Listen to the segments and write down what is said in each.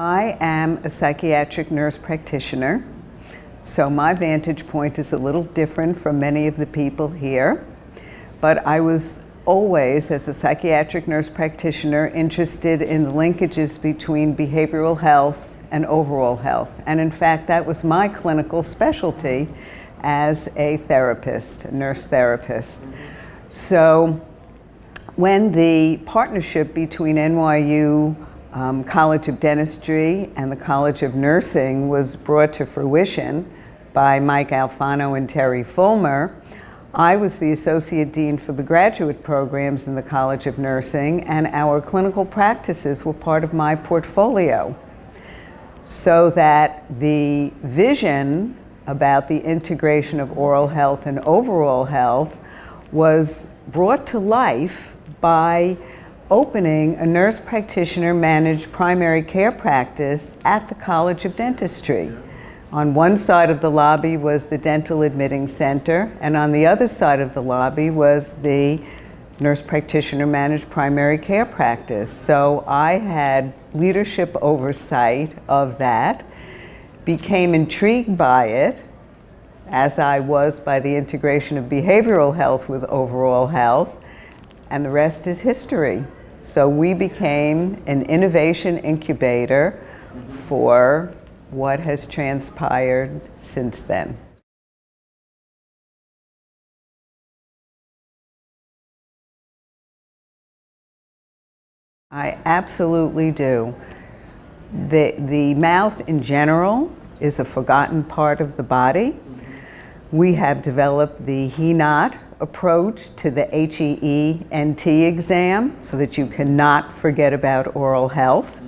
I am a psychiatric nurse practitioner, so my vantage point is a little different from many of the people here. But I was always, as a psychiatric nurse practitioner, interested in the linkages between behavioral health and overall health. And in fact, that was my clinical specialty as a therapist, a nurse therapist. So when the partnership between NYU College of Dentistry and the College of Nursing was brought to fruition by Mike Alfano and Terry Fulmer, I was the Associate Dean for the graduate programs in the College of Nursing, and our clinical practices were part of my portfolio. So that the vision about the integration of oral health and overall health was brought to life by opening a nurse practitioner managed primary care practice at the College of Dentistry. On one side of the lobby was the dental admitting center, and on the other side of the lobby was the nurse practitioner managed primary care practice. So I had leadership oversight of that, became intrigued by it, as I was by the integration of behavioral health with overall health, and the rest is history. So we became an innovation incubator for what has transpired since then. I absolutely do. The mouth in general is a forgotten part of the body. We have developed the HENOT approach to the HEENT exam so that you cannot forget about oral health.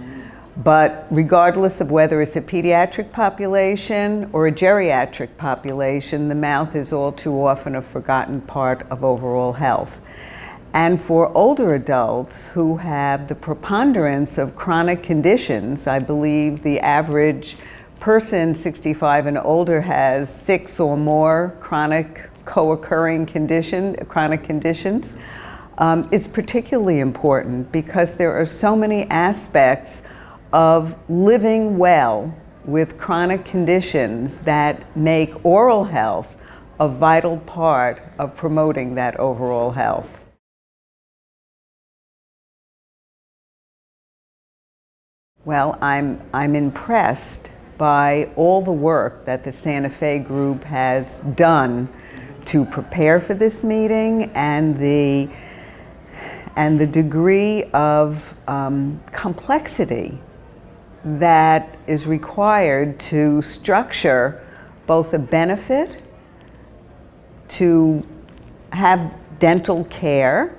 But regardless of whether it's a pediatric population or a geriatric population, the mouth is all too often a forgotten part of overall health. And for older adults who have the preponderance of chronic conditions, I believe the average person 65 and older has 6 or more chronic co-occurring chronic conditions. It's particularly important because there are so many aspects of living well with chronic conditions that make oral health a vital part of promoting that overall health. Well, I'm impressed by all the work that the Santa Fe group has done to prepare for this meeting and the degree of complexity that is required to structure both a benefit to have dental care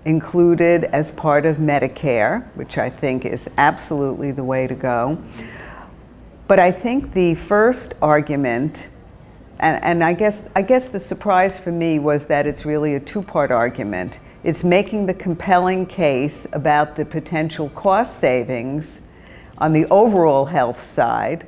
included as part of Medicare, which I think is absolutely the way to go. But I think the first argument, and I guess the surprise for me was that it's really a two-part argument. It's making the compelling case about the potential cost savings on the overall health side,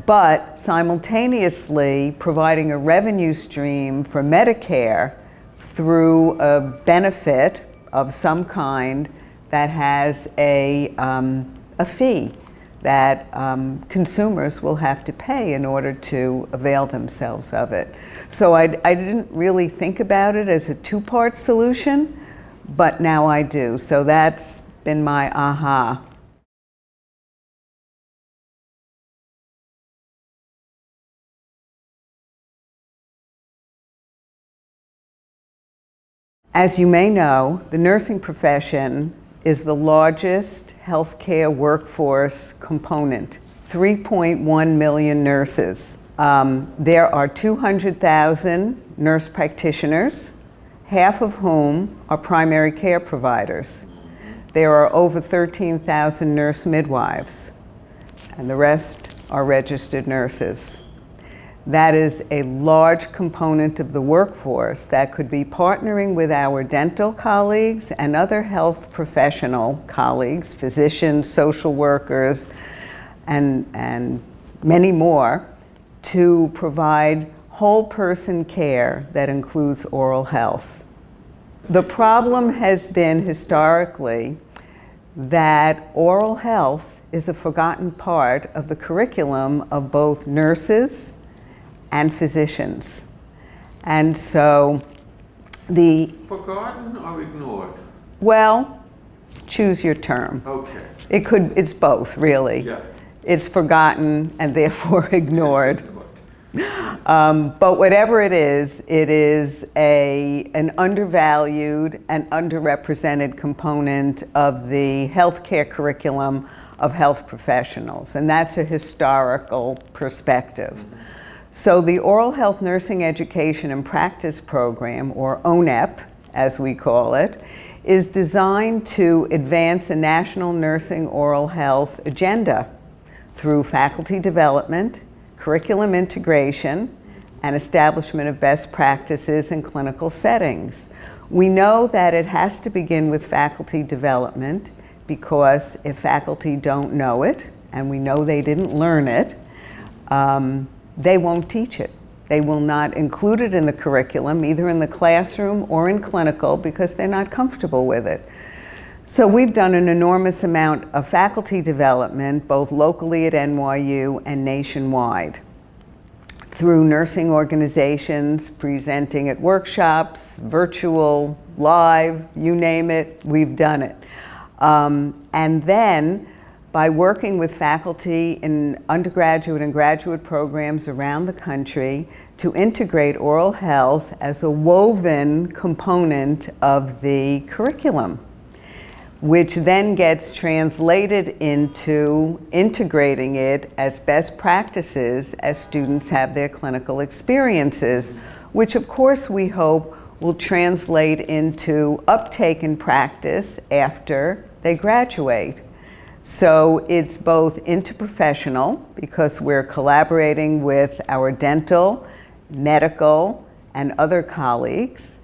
but simultaneously providing a revenue stream for Medicare through a benefit of some kind that has a fee that consumers will have to pay in order to avail themselves of it. So I didn't really think about it as a two-part solution, but now I do. So that's been my aha. As you may know, the nursing profession is the largest healthcare workforce component, 3.1 million nurses. There are 200,000 nurse practitioners, half of whom are primary care providers. There are over 13,000 nurse midwives, and the rest are registered nurses. That is a large component of the workforce that could be partnering with our dental colleagues and other health professional colleagues, physicians, social workers, and many more, to provide whole person care that includes oral health. The problem has been historically that oral health is a forgotten part of the curriculum of both nurses and physicians. And so the... Forgotten or ignored? Well, choose your term. Okay. It's both, really. Yeah. It's forgotten and therefore ignored. But whatever it is an undervalued and underrepresented component of the healthcare curriculum of health professionals, and that's a historical perspective. So the Oral Health Nursing Education and Practice Program, or ONEP as we call it, is designed to advance a national nursing oral health agenda through faculty development, curriculum integration, and establishment of best practices in clinical settings. We know that it has to begin with faculty development because if faculty don't know it, and we know they didn't learn it, they won't teach it. They will not include it in the curriculum, either in the classroom or in clinical, because they're not comfortable with it. So we've done an enormous amount of faculty development, both locally at NYU and nationwide, through nursing organizations, presenting at workshops, virtual, live, you name it, we've done it. And then, by working with faculty in undergraduate and graduate programs around the country to integrate oral health as a woven component of the curriculum, which then gets translated into integrating it as best practices as students have their clinical experiences, which of course we hope will translate into uptake in practice after they graduate. So it's both interprofessional, because we're collaborating with our dental, medical, and other colleagues,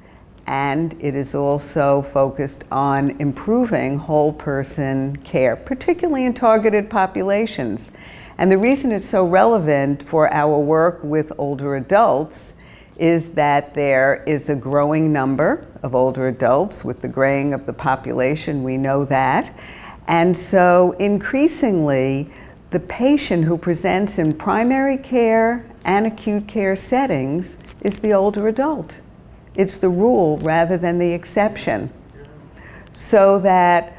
and it is also focused on improving whole person care, particularly in targeted populations. And the reason it's so relevant for our work with older adults is that there is a growing number of older adults with the graying of the population, we know that. And so increasingly, the patient who presents in primary care and acute care settings is the older adult. It's the rule rather than the exception. So that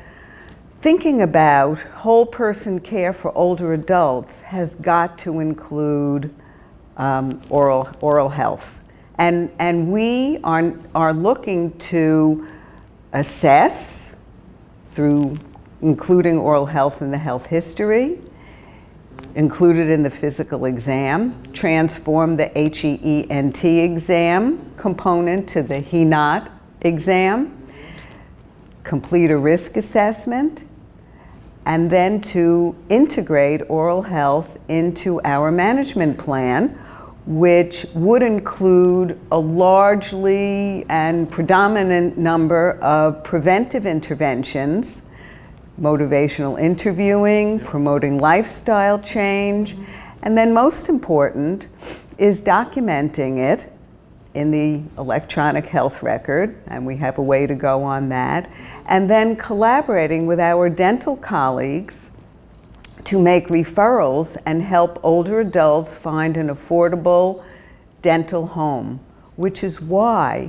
thinking about whole person care for older adults has got to include oral health. And we are looking to assess through including oral health in the health history, included in the physical exam, transform the HEENT exam component to the HENOT exam, complete a risk assessment, and then to integrate oral health into our management plan, which would include a largely and predominant number of preventive interventions, motivational interviewing, promoting lifestyle change, and then most important is documenting it in the electronic health record, and we have a way to go on that, and then collaborating with our dental colleagues to make referrals and help older adults find an affordable dental home, which is why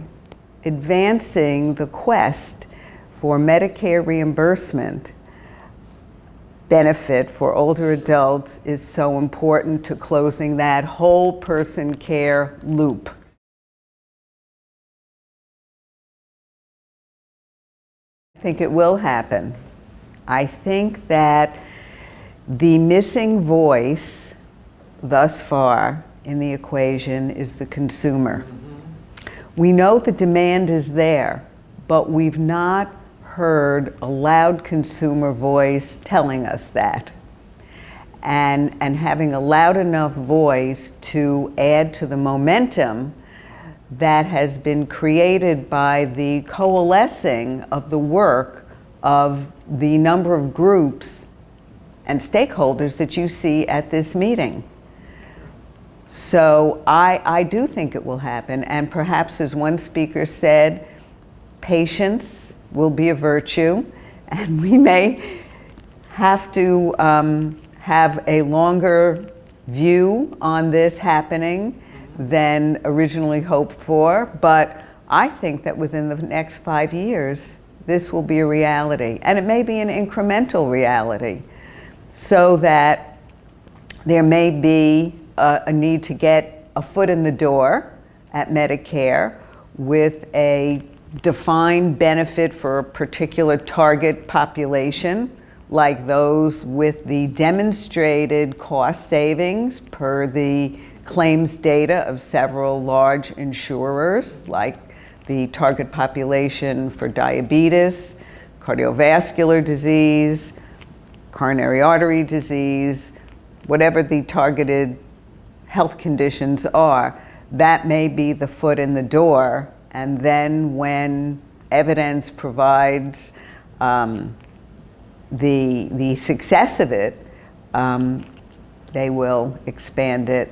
advancing the quest for Medicare reimbursement benefit for older adults is so important to closing that whole person care loop. I think it will happen. I think that the missing voice thus far in the equation is the consumer. We know the demand is there, but we've not heard a loud consumer voice telling us that. And having a loud enough voice to add to the momentum that has been created by the coalescing of the work of the number of groups and stakeholders that you see at this meeting. So I do think it will happen, and perhaps, as one speaker said, patience will be a virtue, and we may have to have a longer view on this happening than originally hoped for, but I think that within the next 5 years, this will be a reality, and it may be an incremental reality, so that there may be a need to get a foot in the door at Medicare with a defined benefit for a particular target population, like those with the demonstrated cost savings per the claims data of several large insurers, like the target population for diabetes, cardiovascular disease, coronary artery disease, whatever the targeted health conditions are. That may be the foot in the door, and then when evidence provides the success of it, they will expand it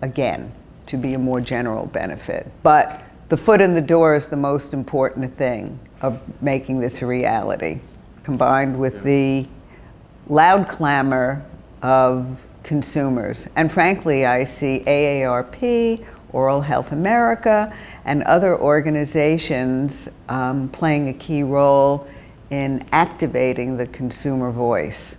again to be a more general benefit. But the foot in the door is the most important thing of making this a reality, combined with the loud clamor of consumers. And frankly, I see AARP, Oral Health America, and other organizations playing a key role in activating the consumer voice.